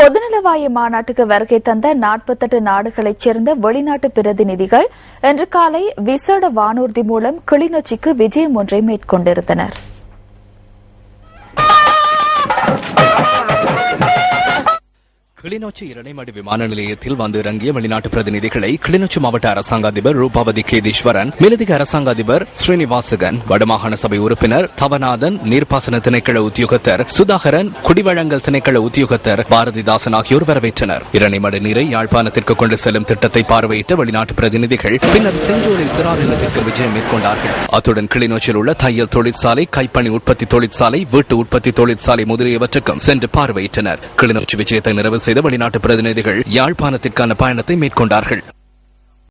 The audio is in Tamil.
பொதுநலவாய மாநாட்டுக்கு வருகை தந்த 48 நாடுகளைச் சேர்ந்த வெளிநாட்டு பிரதிநிதிகள் இன்று காலை விசேட வானூர்தி மூலம் கிளிநொச்சிக்கு விஜயம் ஒன்றை மேற்கொண்டிருந்தனர். கிளிநொச்சி இரணைமடு விமான நிலையத்தில் வந்து இறங்கிய வெளிநாட்டு பிரதிநிதிகளை கிளிநொச்சி மாவட்ட அரசாங்க அதிபர் ரூபாவதி கேதீஸ்வரன், மேலதிக அரசாங்க அதிபர் ஸ்ரீனிவாசகன், வடமாகாண சபை உறுப்பினர் தவநாதன், நீர்ப்பாசன திணைக்கள உத்தியோகத்தர் சுதாகரன், குடிவழங்கல் திணைக்கள உத்தியோகத்தர் பாரதிதாசன் ஆகியோர் வரவேற்றனர். இரணைமடு நீரை யாழ்ப்பாணத்திற்கு கொண்டு செல்லும் திட்டத்தை பார்வையிட்ட வெளிநாட்டு பிரதிநிதிகள் பின்னர் செஞ்சூரில் சிறார் இல்லத்திற்கு விஜயம் மேற்கொண்டார்கள். அத்துடன் கிளிநொச்சியில் உள்ள தையல் தொழிற்சாலை, கைப்பணி உற்பத்தி தொழிற்சாலை, வீட்டு உற்பத்தி தொழிற்சாலை முதலியவற்றுக்கும் சென்று பார்வையிட்டனர். கிளிநொச்சி விஜயத்தை நிறைவு செய்த வெளிநாட்டு பிரதிநிதிகள் யாழ்ப்பாணத்திற்கான பயணத்தை மேற்கொண்டார்கள்.